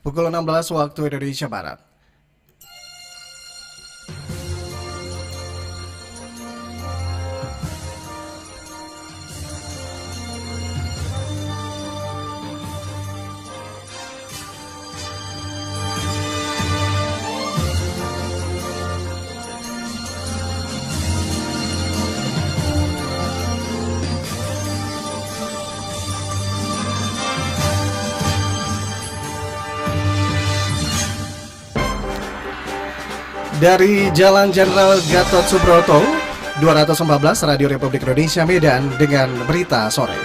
pukul 16 waktu Indonesia Barat. Dari Jalan Jenderal Gatot Subroto, 214 Radio Republik Indonesia Medan dengan berita sore.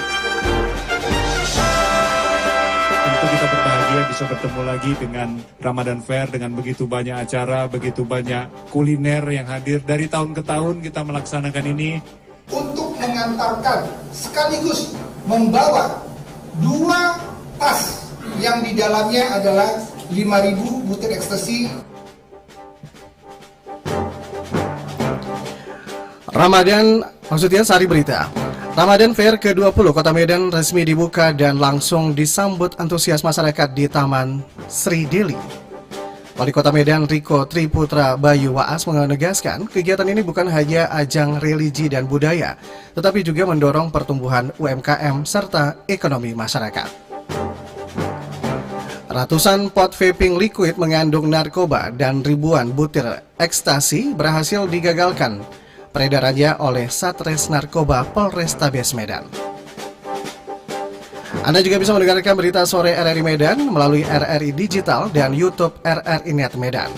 Tentu kita berbahagia bisa bertemu lagi dengan Ramadan Fair dengan begitu banyak acara, begitu banyak kuliner yang hadir. Dari tahun ke tahun kita melaksanakan ini untuk mengantarkan sekaligus membawa 2 tas yang di dalamnya adalah 5.000 butir ekstasi. Ramadan, maksudnya sari berita. Ramadan Fair ke-20 Kota Medan resmi dibuka dan langsung disambut antusias masyarakat di Taman Sri Deli. Wali Kota Medan Riko Triputra Bayu Waas menegaskan kegiatan ini bukan hanya ajang religi dan budaya, tetapi juga mendorong pertumbuhan UMKM serta ekonomi masyarakat. Ratusan pot vaping liquid mengandung narkoba dan ribuan butir ekstasi berhasil digagalkan peredarannya oleh Satres Narkoba Polrestabes Medan. Anda juga bisa mendengarkan berita sore RRI Medan melalui RRI Digital dan YouTube RRI Net Medan.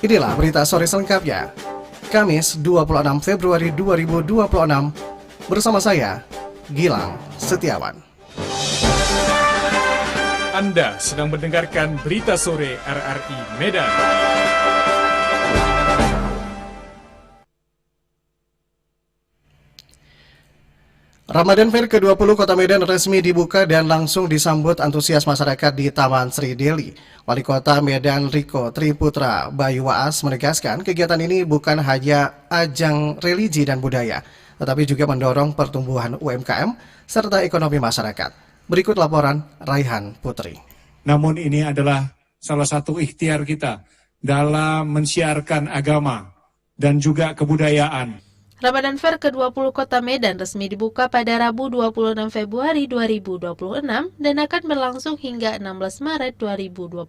Inilah berita sore selengkapnya. Kamis 26 Februari 2026 bersama saya, Gilang Setiawan. Anda sedang mendengarkan berita sore RRI Medan. Ramadan Fair ke-20 Kota Medan resmi dibuka dan langsung disambut antusias masyarakat di Taman Sri Deli. Wali Kota Medan Riko Triputra Bayu Waas menegaskan kegiatan ini bukan hanya ajang religi dan budaya, tetapi juga mendorong pertumbuhan UMKM serta ekonomi masyarakat. Berikut laporan Raihan Putri. namun ini adalah salah satu ikhtiar kita dalam mensiarkan agama dan juga kebudayaan. Ramadan Fair ke-20 Kota Medan resmi dibuka pada Rabu 26 Februari 2026 dan akan berlangsung hingga 16 Maret 2026.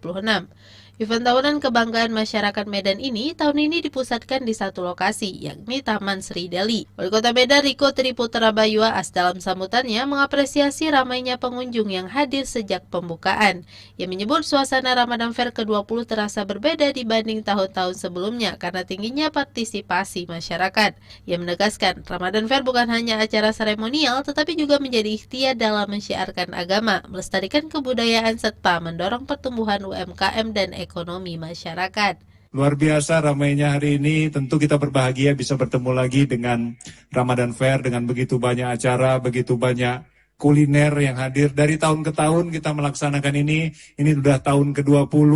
Event tahunan kebanggaan masyarakat Medan ini tahun ini dipusatkan di satu lokasi, yakni Taman Sri Deli. Wali Kota Medan Riko Triputra Bayu Waas dalam sambutannya mengapresiasi ramainya pengunjung yang hadir sejak pembukaan. Ia menyebut suasana Ramadan Fair ke-20 terasa berbeda dibanding tahun-tahun sebelumnya karena tingginya partisipasi masyarakat. Ia menegaskan, Ramadan Fair bukan hanya acara seremonial tetapi juga menjadi ikhtiar dalam mensyiarkan agama, melestarikan kebudayaan serta mendorong pertumbuhan UMKM dan ekonomi masyarakat. Luar biasa ramainya hari ini, tentu kita berbahagia bisa bertemu lagi dengan Ramadan Fair dengan begitu banyak acara, begitu banyak kuliner yang hadir. Dari tahun ke tahun kita melaksanakan ini sudah tahun ke-20,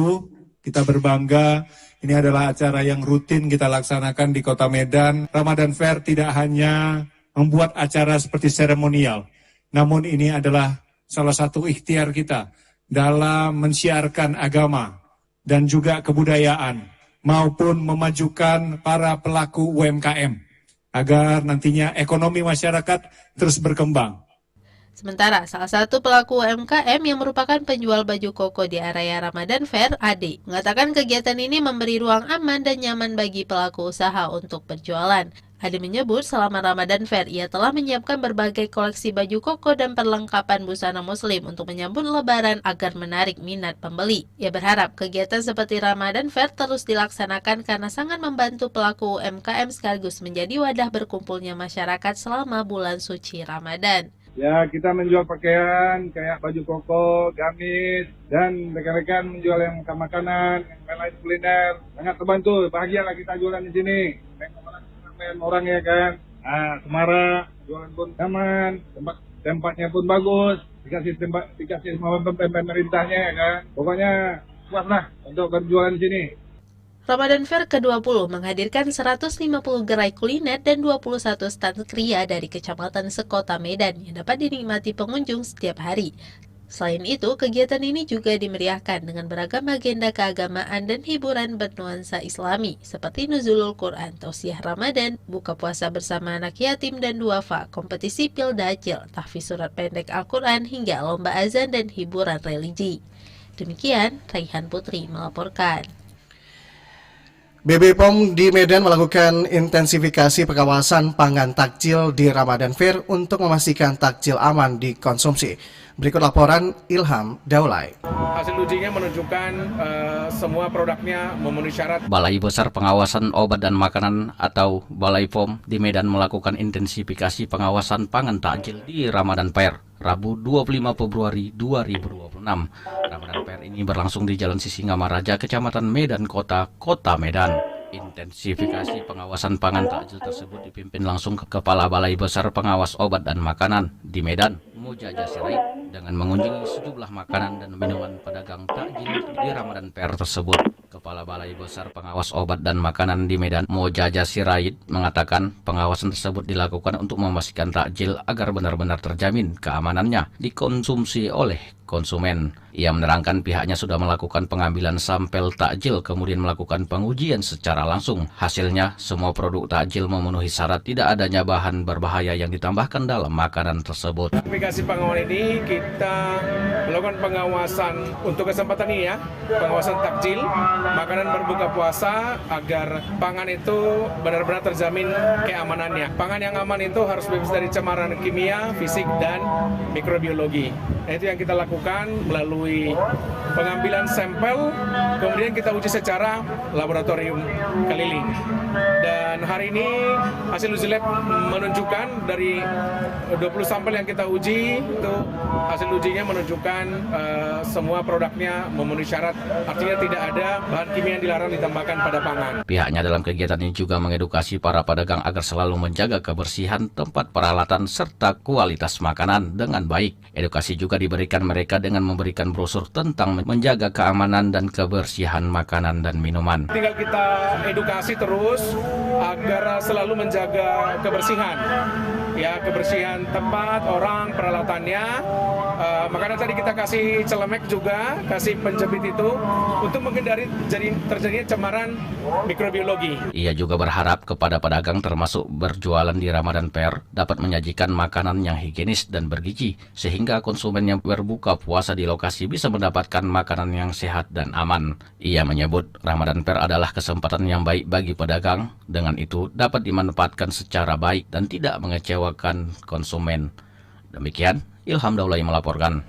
kita berbangga. Ini adalah acara yang rutin kita laksanakan di Kota Medan. Ramadan Fair tidak hanya membuat acara seperti seremonial, namun ini adalah salah satu ikhtiar kita dalam mensiarkan agama dan juga kebudayaan maupun memajukan para pelaku UMKM agar nantinya ekonomi masyarakat terus berkembang. Sementara salah satu pelaku UMKM yang merupakan penjual baju koko di area Ramadan Fair, Ade, mengatakan kegiatan ini memberi ruang aman dan nyaman bagi pelaku usaha untuk berjualan. Ade menyebut selama Ramadan Fair ia telah menyiapkan berbagai koleksi baju koko dan perlengkapan busana muslim untuk menyambut lebaran agar menarik minat pembeli. Ia berharap kegiatan seperti Ramadan Fair terus dilaksanakan karena sangat membantu pelaku UMKM sekaligus menjadi wadah berkumpulnya masyarakat selama bulan suci Ramadan. Ya, kita menjual pakaian kayak baju koko, gamis, dan rekan-rekan menjual yang makanan, yang lain kuliner. Sangat terbantu, bahagialah kita jualan di sini. Orang ya kan, Semara, jualan pun aman, tempatnya pun bagus, dikasih sama pemerintahnya ya kan. Pokoknya puaslah untuk berjualan di sini. Ramadan Fair ke-20 menghadirkan 150 gerai kuliner dan 21 stand kria dari Kecamatan sekota Medan yang dapat dinikmati pengunjung setiap hari. Selain itu, kegiatan ini juga dimeriahkan dengan beragam agenda keagamaan dan hiburan bernuansa Islami, seperti Nuzulul Quran, Tausiah Ramadan, buka puasa bersama anak yatim dan duafa, kompetisi pil dajil, tahfiz surat pendek Al-Quran, hingga lomba azan dan hiburan religi. Demikian, Raihan Putri melaporkan. BB POM di Medan melakukan intensifikasi pengawasan pangan takjil di Ramadan Fair untuk memastikan takjil aman dikonsumsi. Berikut laporan Ilham Daulay. Hasil ujinya menunjukkan semua produknya memenuhi syarat. Balai Besar Pengawasan Obat dan Makanan atau Balai POM di Medan melakukan intensifikasi pengawasan pangan takjil di Ramadan Fair, Rabu 25 Februari 2026. Ramadan Fair ini berlangsung di Jalan Sisingamaraja, Kecamatan Medan Kota Medan. Intensifikasi pengawasan pangan takjil tersebut dipimpin langsung ke Kepala Balai Besar Pengawas Obat dan Makanan di Medan, Mojaja Sirait, dengan mengunjungi sejumlah makanan dan minuman pedagang takjil di Ramadan Fair tersebut. Kepala Balai Besar Pengawas Obat dan Makanan di Medan, Mojaja Sirait, mengatakan pengawasan tersebut dilakukan untuk memastikan takjil agar benar-benar terjamin keamanannya dikonsumsi oleh konsumen. Ia menerangkan pihaknya sudah melakukan pengambilan sampel takjil kemudian melakukan pengujian secara langsung. Hasilnya, semua produk takjil memenuhi syarat tidak adanya bahan berbahaya yang ditambahkan dalam makanan tersebut. Aplikasi pengawasan ini kita melakukan pengawasan untuk kesempatan ini ya, pengawasan takjil, makanan berbuka puasa agar pangan itu benar-benar terjamin keamanannya. Pangan yang aman itu harus bebas dari cemaran kimia, fisik, dan mikrobiologi. Nah, itu yang kita lakukan melalui pengambilan sampel, kemudian kita uji secara laboratorium keliling. Dan hari ini hasil uji lab menunjukkan dari 20 sampel yang kita uji, itu hasil ujinya menunjukkan semua produknya memenuhi syarat, artinya tidak ada bahan kimia yang dilarang ditambahkan pada pangan. Pihaknya dalam kegiatan ini juga mengedukasi para pedagang agar selalu menjaga kebersihan tempat peralatan serta kualitas makanan dengan baik. Edukasi juga diberikan mereka dengan memberikan brosur tentang menjaga keamanan dan kebersihan makanan dan minuman. Tinggal kita edukasi terus agar selalu menjaga kebersihan. Ya, kebersihan tempat, orang, peralatannya. Makanya tadi kita kasih celemek juga, kasih penjepit itu untuk menghindari terjadinya cemaran mikrobiologi. Ia juga berharap kepada pedagang termasuk berjualan di Ramadan Fair dapat menyajikan makanan yang higienis dan bergizi sehingga konsumen yang berbuka puasa di lokasi bisa mendapatkan makanan yang sehat dan aman. Ia menyebut Ramadan Fair adalah kesempatan yang baik bagi pedagang, dengan itu dapat dimanfaatkan secara baik dan tidak mengecewakan konsumen. Demikian, Ilham Daulay melaporkan.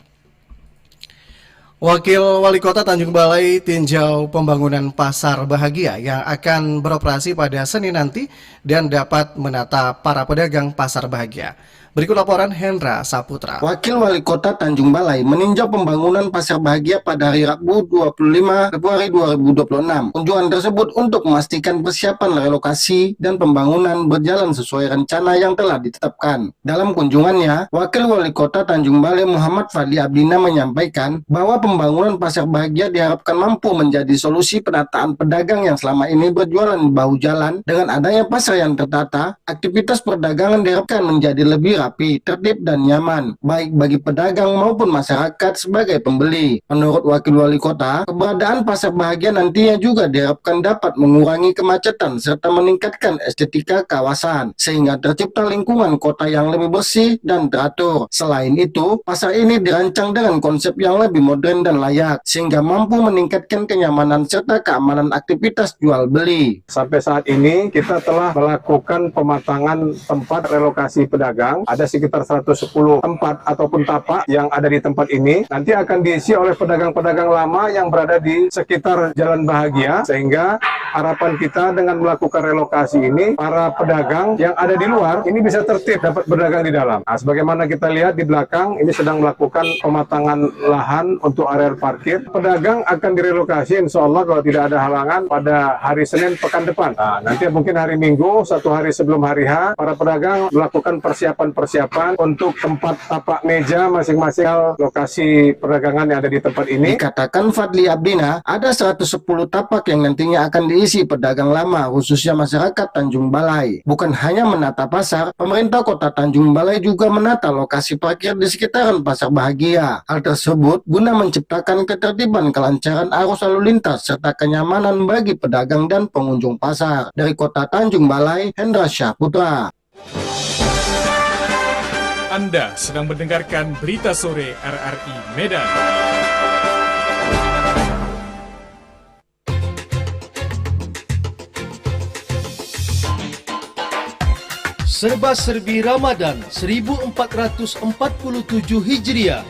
Wakil Wali Kota Tanjung Balai tinjau pembangunan Pasar Bahagia yang akan beroperasi pada Senin nanti dan dapat menata para pedagang Pasar Bahagia. Berikut laporan Hendra Saputra. Wakil Wali Kota Tanjung Balai meninjau pembangunan Pasar Bahagia pada hari Rabu 25 Februari 2026. Kunjungan tersebut untuk memastikan persiapan relokasi dan pembangunan berjalan sesuai rencana yang telah ditetapkan. Dalam kunjungannya, Wakil Wali Kota Tanjung Balai Muhammad Fadli Abdina menyampaikan bahwa pembangunan Pasar Bahagia diharapkan mampu menjadi solusi penataan pedagang yang selama ini berjualan di bahu jalan. Dengan adanya pasar yang tertata, aktivitas perdagangan diharapkan menjadi lebih rapi, tertib dan nyaman, baik bagi pedagang maupun masyarakat sebagai pembeli. Menurut Wakil Wali Kota, keberadaan Pasar Bahagia nantinya juga diharapkan dapat mengurangi kemacetan serta meningkatkan estetika kawasan, sehingga tercipta lingkungan kota yang lebih bersih dan teratur. Selain itu, pasar ini dirancang dengan konsep yang lebih modern dan layak, sehingga mampu meningkatkan kenyamanan serta keamanan aktivitas jual beli. Sampai saat ini kita telah melakukan pematangan tempat relokasi pedagang. Ada sekitar 110 tempat ataupun tapak yang ada di tempat ini. Nanti akan diisi oleh pedagang-pedagang lama yang berada di sekitar Jalan Bahagia, sehingga harapan kita dengan melakukan relokasi ini, para pedagang yang ada di luar ini bisa tertib dapat berdagang di dalam. Nah, sebagaimana kita lihat di belakang, ini sedang melakukan pematangan lahan untuk area parkir. Pedagang akan direlokasi insya Allah kalau tidak ada halangan pada hari Senin pekan depan. Nah, nanti mungkin hari Minggu, satu hari sebelum hari H, para pedagang melakukan persiapan untuk tempat tapak meja masing-masing lokasi perdagangan yang ada di tempat ini. Dikatakan Fadli Abdina, ada 110 tapak yang nantinya akan diisi mengkritisi pedagang lama, khususnya masyarakat Tanjung Balai. Bukan hanya menata pasar, pemerintah Kota Tanjung Balai juga menata lokasi parkir di sekitaran Pasar Bahagia. Hal tersebut guna menciptakan ketertiban, kelancaran arus lalu lintas, serta kenyamanan bagi pedagang dan pengunjung pasar. Dari Kota Tanjung Balai, Hendra Syahputra. Anda sedang mendengarkan Berita Sore RRI Medan. Serba-serbi Ramadan 1447 Hijriah.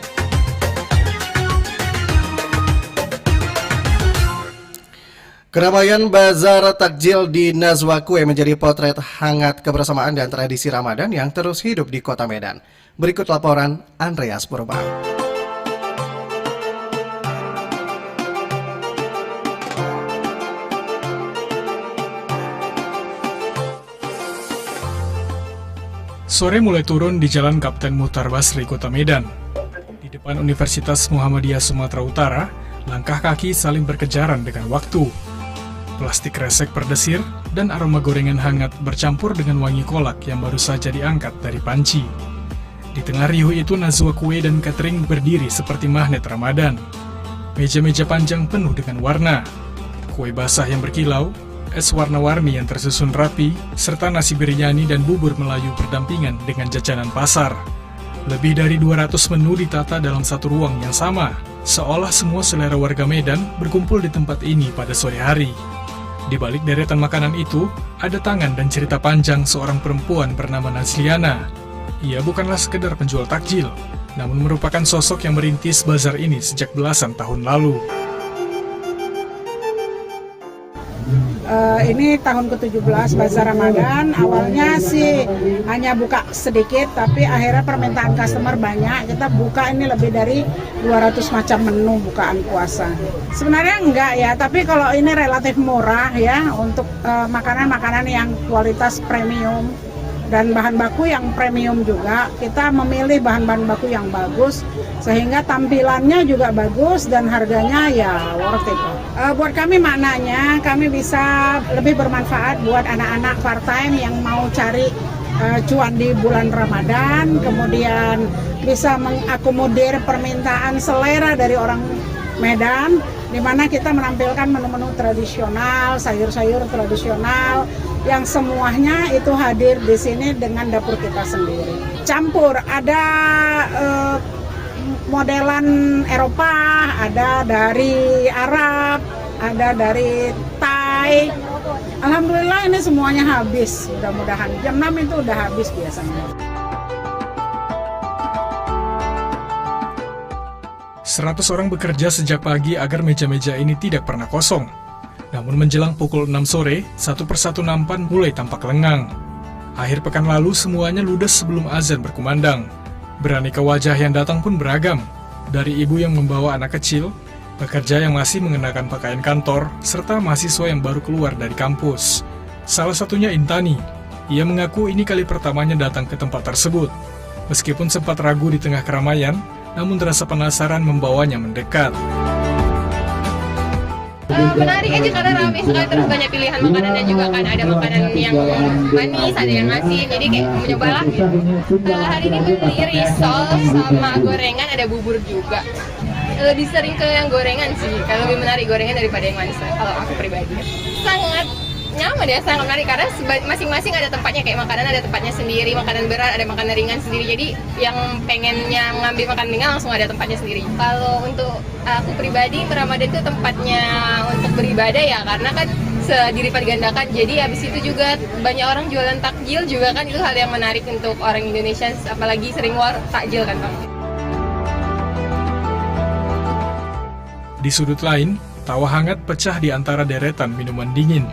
Keramaian bazar takjil di Nazwa Kue menjadi potret hangat kebersamaan dan tradisi Ramadan yang terus hidup di Kota Medan. Berikut laporan Andreas Purba. Sore mulai turun di Jalan Kapten Muhtar Basri, Kota Medan. Di depan Universitas Muhammadiyah Sumatera Utara, langkah kaki saling berkejaran dengan waktu. Plastik resek berdesir dan aroma gorengan hangat bercampur dengan wangi kolak yang baru saja diangkat dari panci. Di tengah riuh itu, Nazwa Kue dan catering berdiri seperti magnet Ramadan. Meja-meja panjang penuh dengan warna, kue basah yang berkilau, es warna-warni yang tersusun rapi, serta nasi biryani dan bubur Melayu berdampingan dengan jajanan pasar. Lebih dari 200 menu ditata dalam satu ruang yang sama, seolah semua selera warga Medan berkumpul di tempat ini pada sore hari. Di balik deretan makanan itu, ada tangan dan cerita panjang seorang perempuan bernama Nazliana. Ia bukanlah sekedar penjual takjil, namun merupakan sosok yang merintis bazar ini sejak belasan tahun lalu. Ini tahun ke-17 Bazar Ramadan. Awalnya sih hanya buka sedikit, tapi akhirnya permintaan customer banyak. Kita buka ini lebih dari 200 macam menu bukaan puasa. Sebenarnya enggak ya, tapi kalau ini relatif murah ya untuk makanan-makanan yang kualitas premium dan bahan baku yang premium juga. Kita memilih bahan-bahan baku yang bagus sehingga tampilannya juga bagus dan harganya ya worth it. Buat kami maknanya kami bisa lebih bermanfaat buat anak-anak part-time yang mau cari cuan di bulan Ramadan, kemudian bisa mengakomodir permintaan selera dari orang Medan, di mana kita menampilkan menu-menu tradisional, sayur-sayur tradisional yang semuanya itu hadir di sini dengan dapur kita sendiri. Campur, ada modelan Eropa, ada dari Arab, ada dari Thai. Alhamdulillah ini semuanya habis, mudah-mudahan jam 6 itu udah habis biasanya. 100 orang bekerja sejak pagi agar meja-meja ini tidak pernah kosong. Namun menjelang pukul 6 sore, satu persatu nampan mulai tampak lengang. Akhir pekan lalu semuanya ludes sebelum azan berkumandang. Beraneka wajah yang datang pun beragam. Dari ibu yang membawa anak kecil, pekerja yang masih mengenakan pakaian kantor, serta mahasiswa yang baru keluar dari kampus. Salah satunya Intani. Ia mengaku ini kali pertamanya datang ke tempat tersebut. Meskipun sempat ragu di tengah keramaian, namun terasa penasaran membawanya mendekat. Menarik aja karena ramai sekali, terus banyak pilihan makanannya juga kan. Ada makanan yang manis, ada yang asin, jadi kayak mencoba lah. Hari ini beli risol sama gorengan, ada bubur juga. Lebih sering ke yang gorengan sih, kalau lebih menarik gorengan daripada yang manis kalau aku pribadi. Sangat nyaman ya, sangat menarik karena masing-masing ada tempatnya, kayak makanan ada tempatnya sendiri, makanan berat ada makanan ringan sendiri, jadi yang pengennya ngambil makanan ringan langsung ada tempatnya sendiri. Kalau untuk aku pribadi, Ramadan itu tempatnya untuk beribadah ya, karena kan dilipat gandakan, jadi habis itu juga banyak orang jualan takjil juga kan, itu hal yang menarik untuk orang Indonesia, apalagi sering war takjil kan Bang. Di sudut lain, tawa hangat pecah di antara deretan minuman dingin.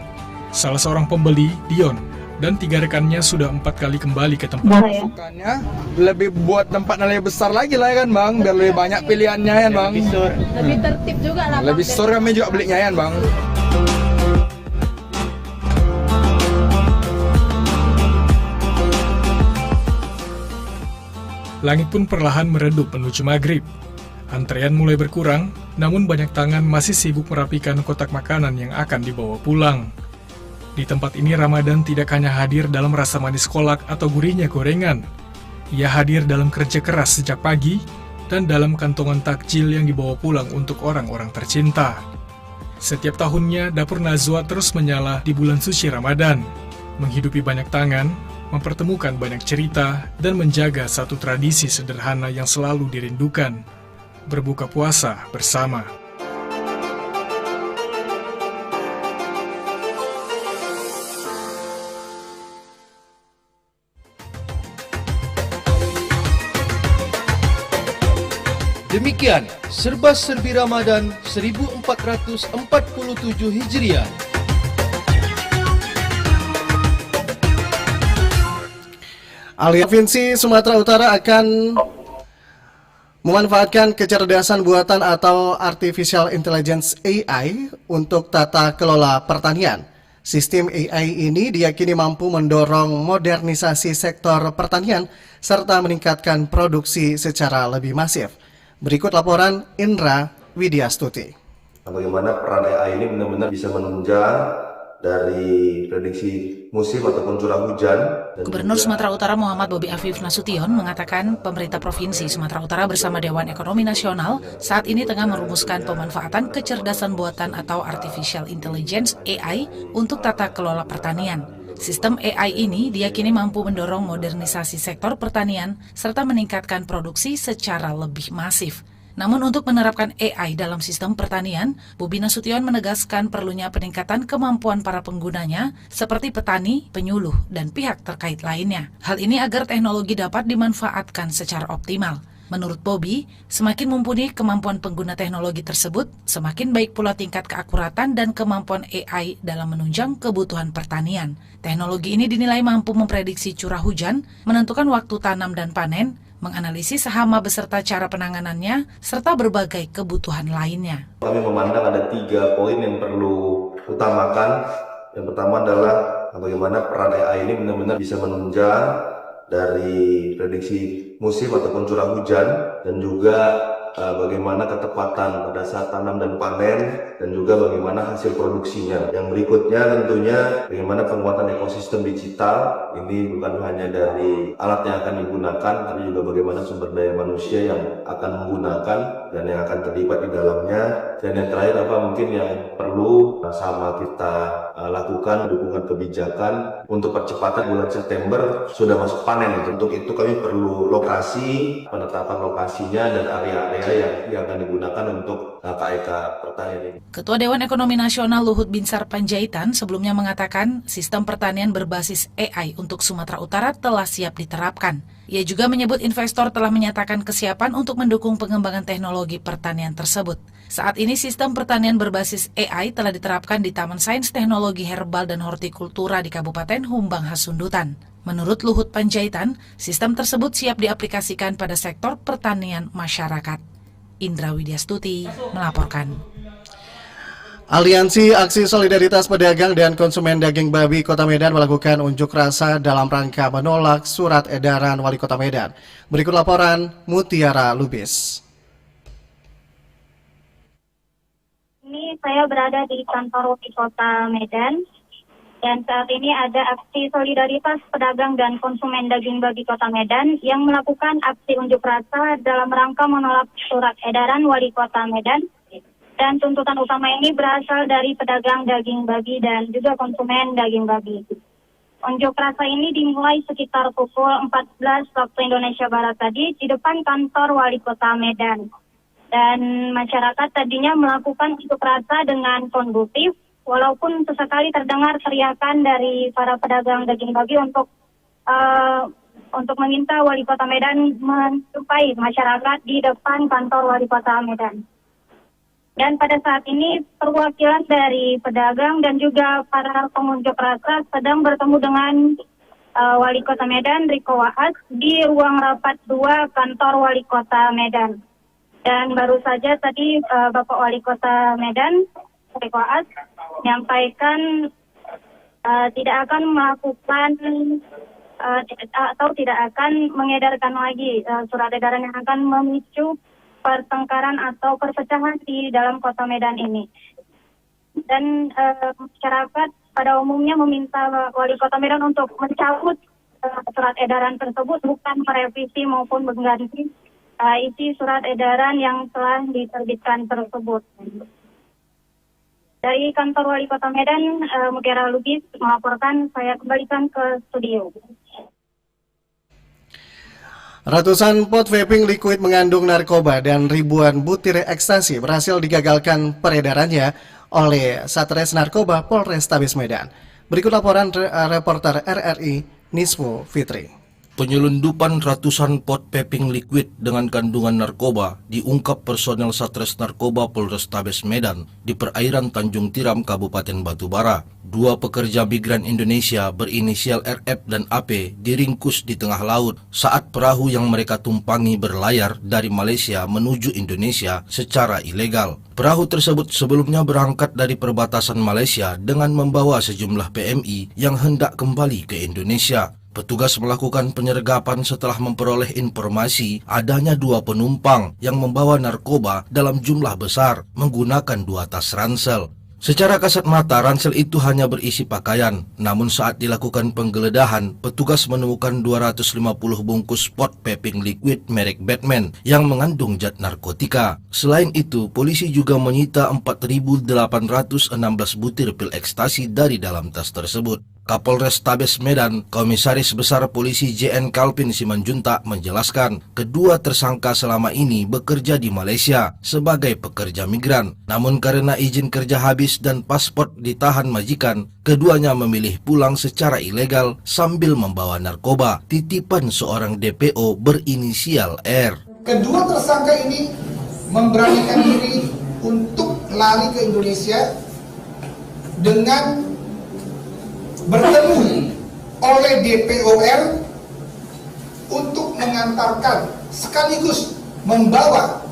Salah seorang pembeli, Dion, dan 3 rekannya sudah 4 kali kembali ke tempat. Lebih buat tempat lebih besar lagi lah kan Bang, biar lebih banyak pilihannya ya Bang. Lebih tertib juga lah Bang. Lebih sur kami juga belinya ya Bang. Langit pun perlahan meredup menuju maghrib. Antrean mulai berkurang, namun banyak tangan masih sibuk merapikan kotak makanan yang akan dibawa pulang. Di tempat ini Ramadan tidak hanya hadir dalam rasa manis kolak atau gurihnya gorengan. Ia hadir dalam kerja keras sejak pagi dan dalam kantongan takjil yang dibawa pulang untuk orang-orang tercinta. Setiap tahunnya, Dapur Nazwa terus menyala di bulan suci Ramadan, menghidupi banyak tangan, mempertemukan banyak cerita, dan menjaga satu tradisi sederhana yang selalu dirindukan, berbuka puasa bersama. Demikian serba-serbi Ramadan 1447 Hijriah. Alih Provinsi Sumatera Utara akan memanfaatkan kecerdasan buatan atau Artificial Intelligence AI untuk tata kelola pertanian. Sistem AI ini diyakini mampu mendorong modernisasi sektor pertanian serta meningkatkan produksi secara lebih masif. Berikut laporan Indra Widyastuti. Bagaimana peran AI ini benar-benar bisa menunjang dari prediksi musim ataupun curah hujan. Gubernur Sumatera Utara Muhammad Bobi Afif Nasution mengatakan pemerintah Provinsi Sumatera Utara bersama Dewan Ekonomi Nasional saat ini tengah merumuskan pemanfaatan kecerdasan buatan atau Artificial Intelligence AI untuk tata kelola pertanian. Sistem AI ini diyakini mampu mendorong modernisasi sektor pertanian serta meningkatkan produksi secara lebih masif. Namun untuk menerapkan AI dalam sistem pertanian, Bobi Nasution menegaskan perlunya peningkatan kemampuan para penggunanya seperti petani, penyuluh, dan pihak terkait lainnya. Hal ini agar teknologi dapat dimanfaatkan secara optimal. Menurut Bobi, semakin mumpuni kemampuan pengguna teknologi tersebut, semakin baik pula tingkat keakuratan dan kemampuan AI dalam menunjang kebutuhan pertanian. Teknologi ini dinilai mampu memprediksi curah hujan, menentukan waktu tanam dan panen, menganalisis hama beserta cara penanganannya, serta berbagai kebutuhan lainnya. Kami memandang ada 3 poin yang perlu utamakan. Yang pertama adalah bagaimana peran AI ini benar-benar bisa menunjang dari prediksi musim ataupun curah hujan, dan juga bagaimana ketepatan pada saat tanam dan panen, dan juga bagaimana hasil produksinya. Yang berikutnya tentunya bagaimana penguatan ekosistem digital. Ini bukan hanya dari alat yang akan digunakan, tapi juga bagaimana sumber daya manusia yang akan menggunakan dan yang akan terlibat di dalamnya. Dan yang terakhir apa mungkin yang perlu sama kita lakukan dukungan kebijakan untuk percepatan bulan September sudah masuk panen. Untuk itu kami perlu lokasi, penetapan lokasinya dan area-area yang akan digunakan untuk KEK pertanian ini. Ketua Dewan Ekonomi Nasional Luhut Binsar Panjaitan sebelumnya mengatakan sistem pertanian berbasis AI untuk Sumatera Utara telah siap diterapkan. Ia juga menyebut investor telah menyatakan kesiapan untuk mendukung pengembangan teknologi pertanian tersebut. Saat ini sistem pertanian berbasis AI telah diterapkan di Taman Sains Teknologi Herbal dan Hortikultura di Kabupaten Humbang Hasundutan. Menurut Luhut Panjaitan, sistem tersebut siap diaplikasikan pada sektor pertanian masyarakat. Indra Widyastuti melaporkan. Aliansi Aksi Solidaritas Pedagang dan Konsumen Daging Babi Kota Medan melakukan unjuk rasa dalam rangka menolak surat edaran Wali Kota Medan. Berikut laporan Mutiara Lubis. Ini saya berada di kantor Wali Kota Medan, dan saat ini ada Aksi Solidaritas Pedagang dan Konsumen Daging Babi Kota Medan yang melakukan aksi unjuk rasa dalam rangka menolak surat edaran Wali Kota Medan. Dan tuntutan utama ini berasal dari pedagang daging babi dan juga konsumen daging babi. Unjuk rasa ini dimulai sekitar pukul 14 waktu Indonesia Barat tadi di depan kantor Wali Kota Medan. Dan masyarakat tadinya melakukan unjuk rasa dengan kondusif, walaupun sesekali terdengar teriakan dari para pedagang daging babi untuk meminta Wali Kota Medan menjumpai masyarakat di depan kantor Wali Kota Medan. Dan pada saat ini perwakilan dari pedagang dan juga para pengunjuk rasa sedang bertemu dengan Wali Kota Medan Riko Waas di ruang rapat 2 kantor Wali Kota Medan. Dan baru saja tadi Bapak Wali Kota Medan Riko Waas menyampaikan tidak akan melakukan atau tidak akan mengedarkan lagi surat edaran yang akan memicu pertengkaran atau perpecahan di dalam kota Medan ini. Dan masyarakat pada umumnya meminta Wali Kota Medan untuk mencabut surat edaran tersebut, bukan merevisi maupun mengganti isi surat edaran yang telah diterbitkan tersebut. Dari kantor Wali Kota Medan, Mutiara Lubis melaporkan, saya kembalikan ke studio. Ratusan pot vaping liquid mengandung narkoba dan ribuan butir ekstasi berhasil digagalkan peredarannya oleh Satres Narkoba Polrestabes Medan. Berikut laporan reporter RRI Niswo Fitri. Penyelundupan ratusan pot vaping liquid dengan kandungan narkoba diungkap personel Satres Narkoba Polrestabes Medan di perairan Tanjung Tiram, Kabupaten Batubara. 2 pekerja migran Indonesia berinisial RF dan AP diringkus di tengah laut saat perahu yang mereka tumpangi berlayar dari Malaysia menuju Indonesia secara ilegal. Perahu tersebut sebelumnya berangkat dari perbatasan Malaysia dengan membawa sejumlah PMI yang hendak kembali ke Indonesia. Petugas melakukan penyergapan setelah memperoleh informasi adanya 2 penumpang yang membawa narkoba dalam jumlah besar menggunakan 2 tas ransel. Secara kasat mata, ransel itu hanya berisi pakaian. Namun saat dilakukan penggeledahan, petugas menemukan 250 bungkus pot vaping liquid merek Batman yang mengandung zat narkotika. Selain itu, polisi juga menyita 4.816 butir pil ekstasi dari dalam tas tersebut. Kapolres Tabes Medan, Komisaris Besar Polisi JN Kalpin Simanjuntak menjelaskan, kedua tersangka selama ini bekerja di Malaysia sebagai pekerja migran. Namun karena izin kerja habis dan paspor ditahan majikan, keduanya memilih pulang secara ilegal sambil membawa narkoba titipan seorang DPO berinisial R. Kedua tersangka ini memberanikan diri untuk lari ke Indonesia dengan bertemu oleh DPOR untuk mengantarkan sekaligus membawa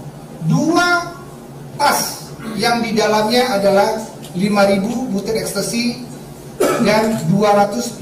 2 tas yang di dalamnya adalah 5.000 butir ekstasi dan 250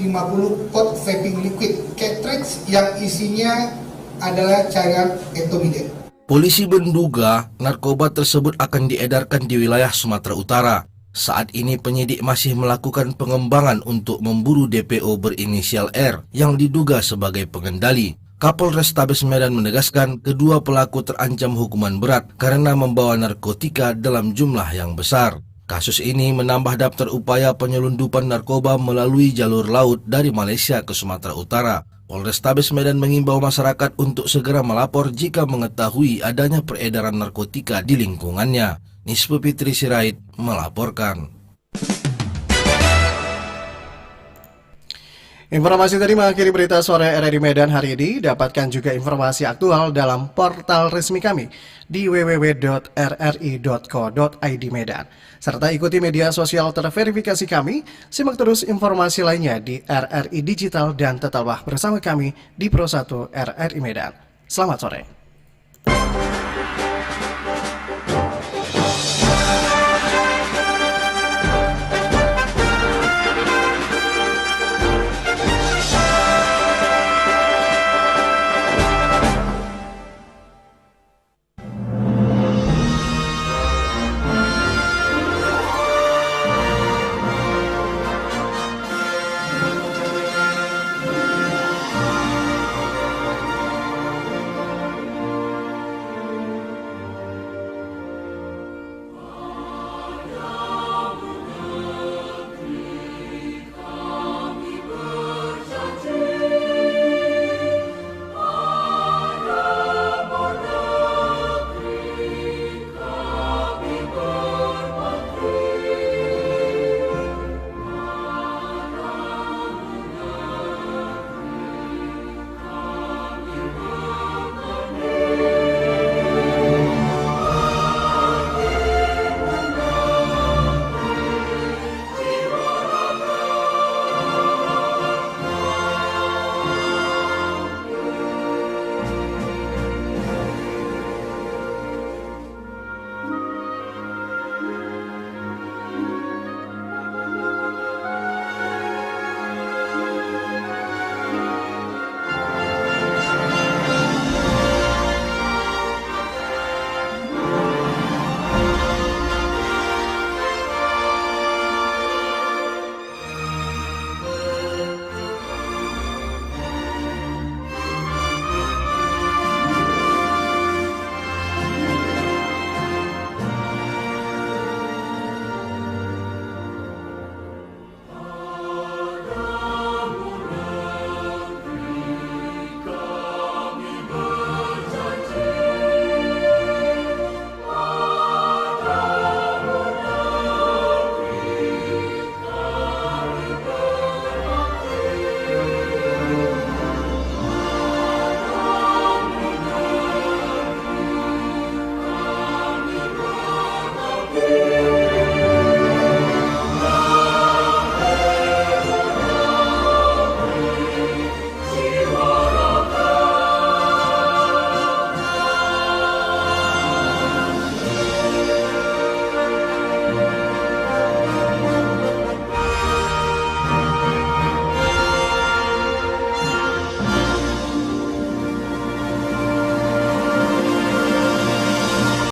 pot vaping liquid cartridge yang isinya adalah cairan etomidate. Polisi menduga narkoba tersebut akan diedarkan di wilayah Sumatera Utara. Saat ini penyidik masih melakukan pengembangan untuk memburu DPO berinisial R yang diduga sebagai pengendali. Kapolres Tabes Medan menegaskan kedua pelaku terancam hukuman berat karena membawa narkotika dalam jumlah yang besar. Kasus ini menambah daftar upaya penyelundupan narkoba melalui jalur laut dari Malaysia ke Sumatera Utara. Polres Tabes Medan mengimbau masyarakat untuk segera melapor jika mengetahui adanya peredaran narkotika di lingkungannya. Nispo Fitri Sirait melaporkan. Informasi tadi mengakhiri berita sore RRI Medan hari ini. Dapatkan juga informasi aktual dalam portal resmi kami di www.rri.co.id Medan. Serta ikuti media sosial terverifikasi kami. Simak terus informasi lainnya di RRI Digital dan tetaplah bersama kami di Pro 1 RRI Medan. Selamat sore.